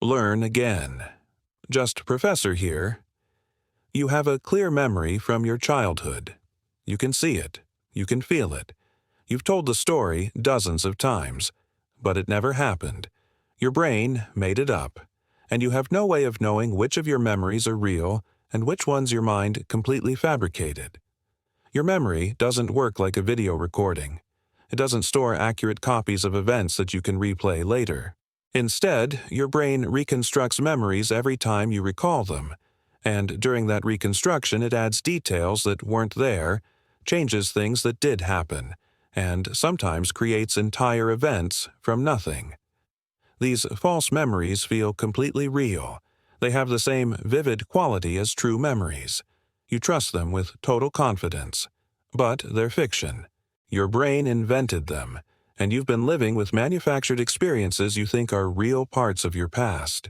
Learn again. JustProfessor here. You have a clear memory from your childhood. You can see it. You can feel it. You've told the story dozens of times, but it never happened. Your brain made it up, and you have no way of knowing which of your memories are real and which ones your mind completely fabricated. Your memory doesn't work like a video recording. It doesn't store accurate copies of events that you can replay later. Instead, your brain reconstructs memories every time you recall them, and during that reconstruction it adds details that weren't there, changes things that did happen, and sometimes creates entire events from nothing. These false memories feel completely real. They have the same vivid quality as true memories. You trust them with total confidence. But they're fiction. Your brain invented them, and you've been living with manufactured experiences you think are real parts of your past.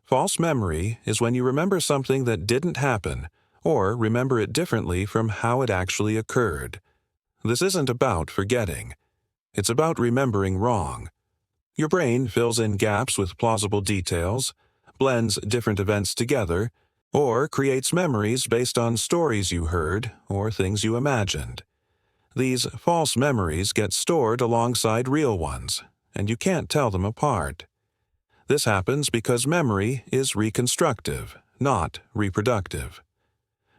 False memory is when you remember something that didn't happen, or remember it differently from how it actually occurred. This isn't about forgetting. It's about remembering wrong. Your brain fills in gaps with plausible details, blends different events together, or creates memories based on stories you heard or things you imagined. These false memories get stored alongside real ones, and you can't tell them apart. This happens because memory is reconstructive, not reproductive.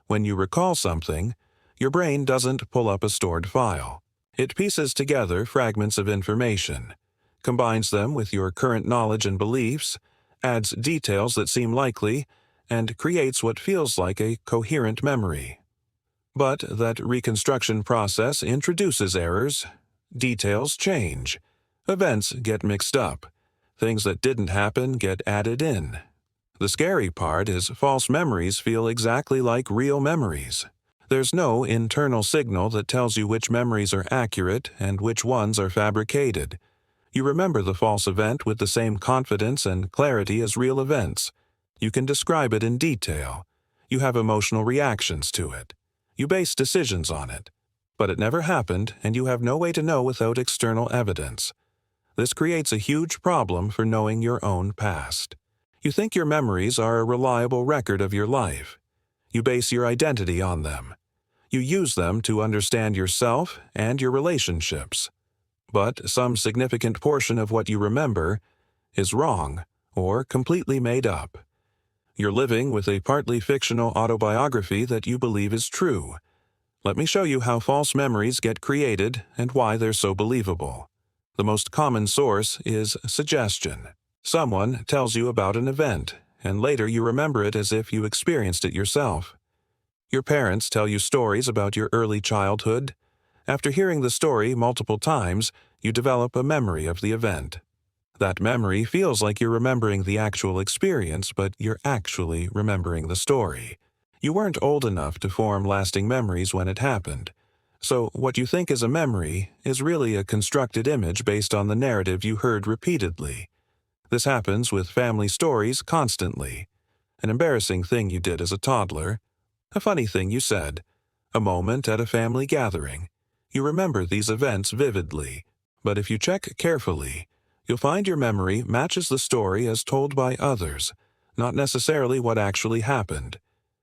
When you recall something, your brain doesn't pull up a stored file. It pieces together fragments of information, combines them with your current knowledge and beliefs, adds details that seem likely, and creates what feels like a coherent memory. But that reconstruction process introduces errors. Details change. Events get mixed up. Things that didn't happen get added in. The scary part is false memories feel exactly like real memories. There's no internal signal that tells you which memories are accurate and which ones are fabricated. You remember the false event with the same confidence and clarity as real events. You can describe it in detail. You have emotional reactions to it. You base decisions on it. But it never happened, and you have no way to know without external evidence. This creates a huge problem for knowing your own past. You think your memories are a reliable record of your life. You base your identity on them. You use them to understand yourself and your relationships. But some significant portion of what you remember is wrong or completely made up. You're living with a partly fictional autobiography that you believe is true. Let me show you how false memories get created and why they're so believable. The most common source is suggestion. Someone tells you about an event, and later you remember it as if you experienced it yourself. Your parents tell you stories about your early childhood. After hearing the story multiple times, you develop a memory of the event. That memory feels like you're remembering the actual experience, but you're actually remembering the story. You weren't old enough to form lasting memories when it happened. So what you think is a memory is really a constructed image based on the narrative you heard repeatedly. This happens with family stories constantly. An embarrassing thing you did as a toddler. A funny thing you said. A moment at a family gathering. You remember these events vividly, but if you check carefully, you'll find your memory matches the story as told by others, not necessarily what actually happened.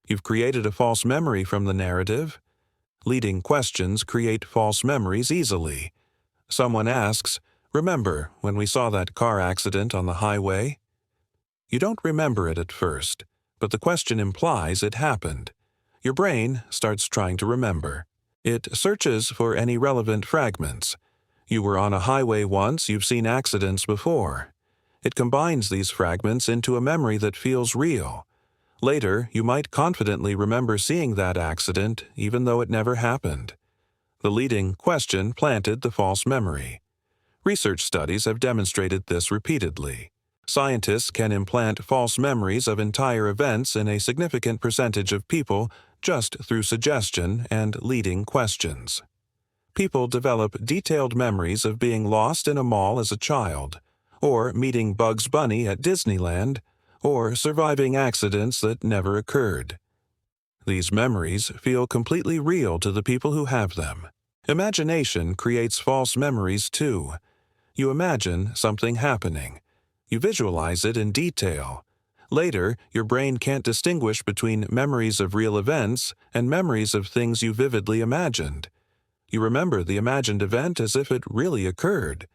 You've created a false memory from the narrative. Leading questions create false memories easily. Someone asks, "Remember when we saw that car accident on the highway?" You don't remember it at first, but the question implies it happened. Your brain starts trying to remember. It searches for any relevant fragments. You were on a highway once, you've seen accidents before. It combines these fragments into a memory that feels real. Later, you might confidently remember seeing that accident, even though it never happened. The leading question planted the false memory. Research studies have demonstrated this repeatedly. Scientists can implant false memories of entire events in a significant percentage of people just through suggestion and leading questions. People develop detailed memories of being lost in a mall as a child, or meeting Bugs Bunny at Disneyland, or surviving accidents that never occurred. These memories feel completely real to the people who have them. Imagination creates false memories too. You imagine something happening. You visualize it in detail. Later, your brain can't distinguish between memories of real events and memories of things you vividly imagined. You remember the imagined event as if it really occurred.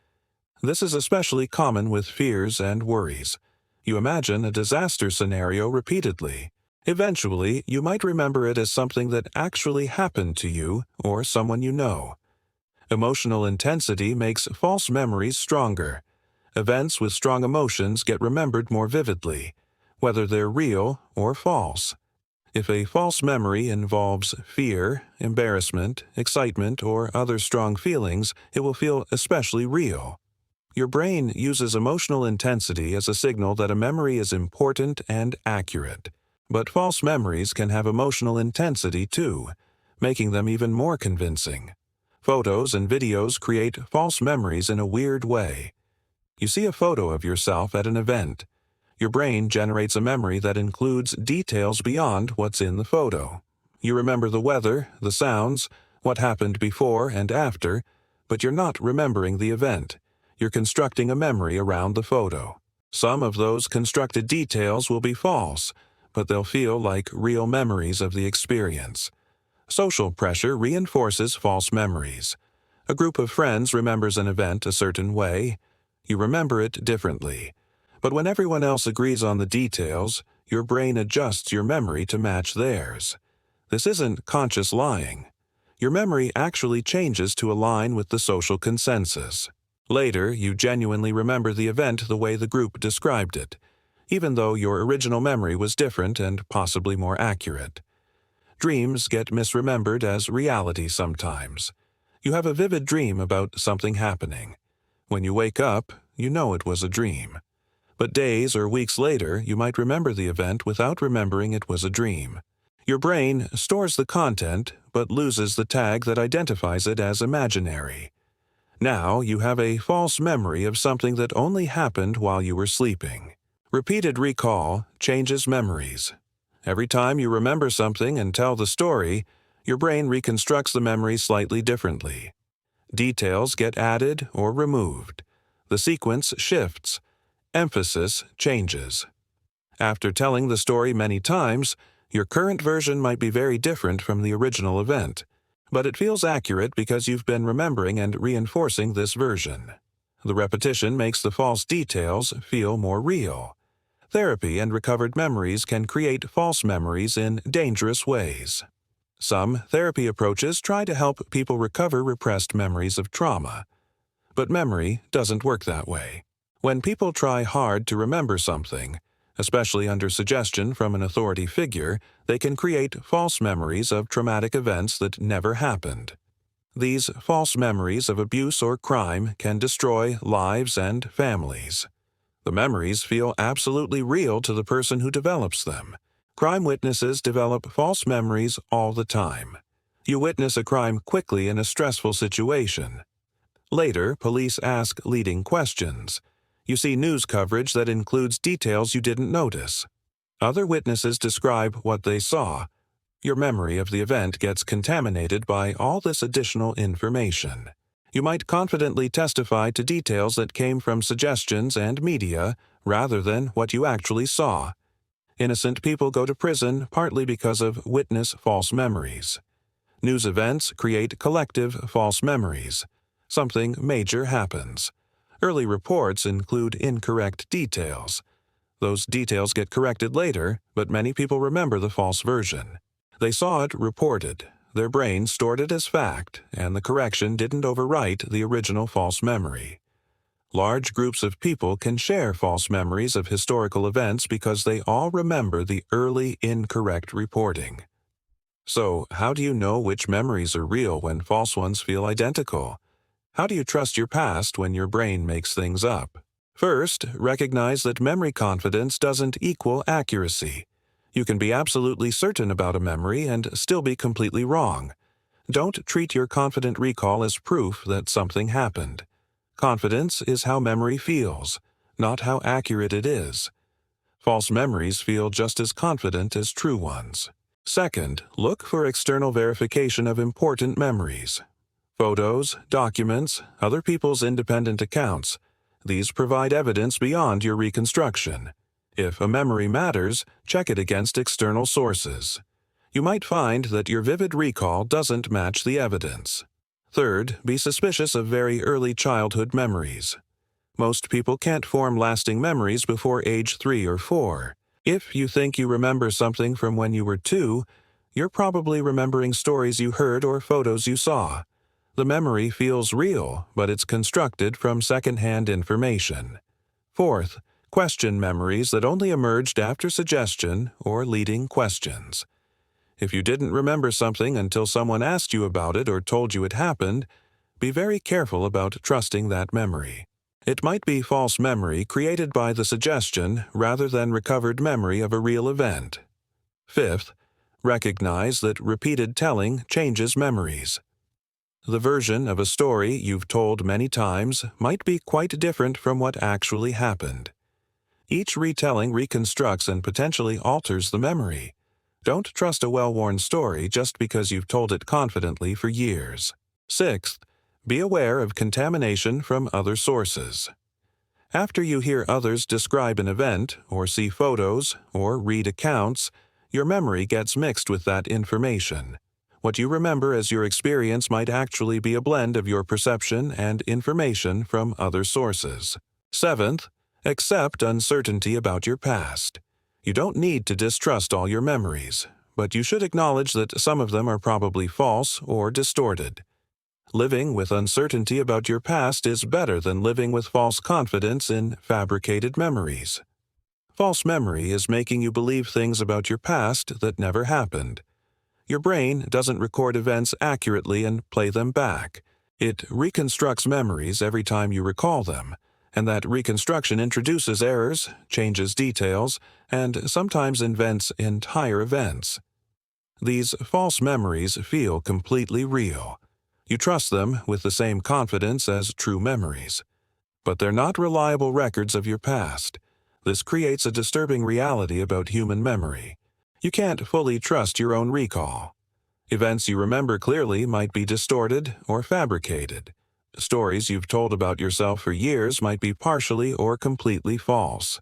This is especially common with fears and worries. You imagine a disaster scenario repeatedly. Eventually, you might remember it as something that actually happened to you or someone you know. Emotional intensity makes false memories stronger. Events with strong emotions get remembered more vividly, whether they're real or false. If a false memory involves fear, embarrassment, excitement, or other strong feelings, it will feel especially real. Your brain uses emotional intensity as a signal that a memory is important and accurate. But false memories can have emotional intensity too, making them even more convincing. Photos and videos create false memories in a weird way. You see a photo of yourself at an event. Your brain generates a memory that includes details beyond what's in the photo. You remember the weather, the sounds, what happened before and after, but you're not remembering the event. You're constructing a memory around the photo. Some of those constructed details will be false, but they'll feel like real memories of the experience. Social pressure reinforces false memories. A group of friends remembers an event a certain way. You remember it differently. But when everyone else agrees on the details, your brain adjusts your memory to match theirs. This isn't conscious lying. Your memory actually changes to align with the social consensus. Later, you genuinely remember the event the way the group described it, even though your original memory was different and possibly more accurate. Dreams get misremembered as reality sometimes. You have a vivid dream about something happening. When you wake up, you know it was a dream. But days or weeks later, you might remember the event without remembering it was a dream. Your brain stores the content, but loses the tag that identifies it as imaginary. Now you have a false memory of something that only happened while you were sleeping. Repeated recall changes memories. Every time you remember something and tell the story, your brain reconstructs the memory slightly differently. Details get added or removed. The sequence shifts. Emphasis changes. After telling the story many times, your current version might be very different from the original event, but it feels accurate because you've been remembering and reinforcing this version. The repetition makes the false details feel more real. Therapy and recovered memories can create false memories in dangerous ways. Some therapy approaches try to help people recover repressed memories of trauma. But memory doesn't work that way. When people try hard to remember something, especially under suggestion from an authority figure, they can create false memories of traumatic events that never happened. These false memories of abuse or crime can destroy lives and families. The memories feel absolutely real to the person who develops them. Crime witnesses develop false memories all the time. You witness a crime quickly in a stressful situation. Later, police ask leading questions. You see news coverage that includes details you didn't notice. Other witnesses describe what they saw. Your memory of the event gets contaminated by all this additional information. You might confidently testify to details that came from suggestions and media rather than what you actually saw. Innocent people go to prison partly because of witness false memories. News events create collective false memories. Something major happens. Early reports include incorrect details. Those details get corrected later, but many people remember the false version. They saw it reported. Their brain stored it as fact, and the correction didn't overwrite the original false memory. Large groups of people can share false memories of historical events because they all remember the early incorrect reporting. So, how do you know which memories are real when false ones feel identical? How do you trust your past when your brain makes things up? First, recognize that memory confidence doesn't equal accuracy. You can be absolutely certain about a memory and still be completely wrong. Don't treat your confident recall as proof that something happened. Confidence is how memory feels, not how accurate it is. False memories feel just as confident as true ones. Second, look for external verification of important memories. Photos, documents, other people's independent accounts. These provide evidence beyond your reconstruction. If a memory matters, check it against external sources. You might find that your vivid recall doesn't match the evidence. Third, be suspicious of very early childhood memories. Most people can't form lasting memories before age 3 or 4. If you think you remember something from when you were 2, you're probably remembering stories you heard or photos you saw. The memory feels real, but it's constructed from second-hand information. Fourth, question memories that only emerged after suggestion or leading questions. If you didn't remember something until someone asked you about it or told you it happened, be very careful about trusting that memory. It might be false memory created by the suggestion rather than recovered memory of a real event. Fifth, recognize that repeated telling changes memories. The version of a story you've told many times might be quite different from what actually happened. Each retelling reconstructs and potentially alters the memory. Don't trust a well-worn story just because you've told it confidently for years. Sixth, be aware of contamination from other sources. After you hear others describe an event, or see photos, or read accounts, your memory gets mixed with that information. What you remember as your experience might actually be a blend of your perception and information from other sources. Seventh, accept uncertainty about your past. You don't need to distrust all your memories, but you should acknowledge that some of them are probably false or distorted. Living with uncertainty about your past is better than living with false confidence in fabricated memories. False memory is making you believe things about your past that never happened. Your brain doesn't record events accurately and play them back. It reconstructs memories every time you recall them, and that reconstruction introduces errors, changes details, and sometimes invents entire events. These false memories feel completely real. You trust them with the same confidence as true memories. But they're not reliable records of your past. This creates a disturbing reality about human memory. You can't fully trust your own recall. Events you remember clearly might be distorted or fabricated. Stories you've told about yourself for years might be partially or completely false.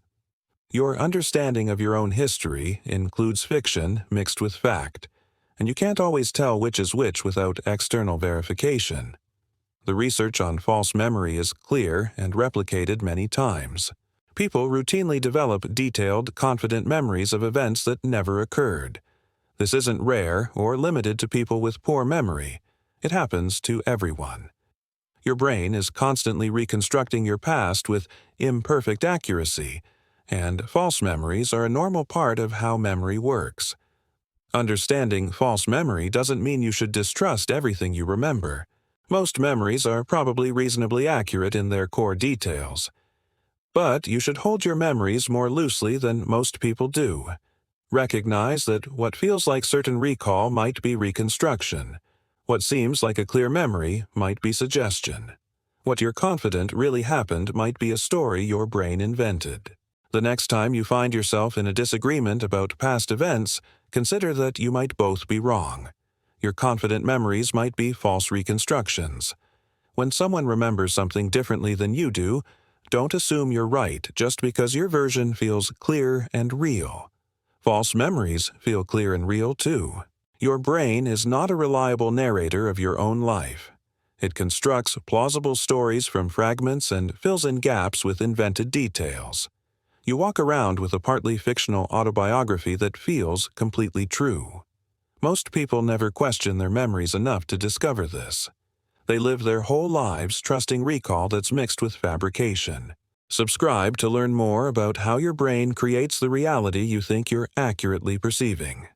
Your understanding of your own history includes fiction mixed with fact, and you can't always tell which is which without external verification. The research on false memory is clear and replicated many times. People routinely develop detailed, confident memories of events that never occurred. This isn't rare or limited to people with poor memory. It happens to everyone. Your brain is constantly reconstructing your past with imperfect accuracy, and false memories are a normal part of how memory works. Understanding false memory doesn't mean you should distrust everything you remember. Most memories are probably reasonably accurate in their core details. But you should hold your memories more loosely than most people do. Recognize that what feels like certain recall might be reconstruction. What seems like a clear memory might be suggestion. What you're confident really happened might be a story your brain invented. The next time you find yourself in a disagreement about past events, consider that you might both be wrong. Your confident memories might be false reconstructions. When someone remembers something differently than you do, don't assume you're right just because your version feels clear and real. False memories feel clear and real too. Your brain is not a reliable narrator of your own life. It constructs plausible stories from fragments and fills in gaps with invented details. You walk around with a partly fictional autobiography that feels completely true. Most people never question their memories enough to discover this. They live their whole lives trusting recall that's mixed with fabrication. Subscribe to learn more about how your brain creates the reality you think you're accurately perceiving.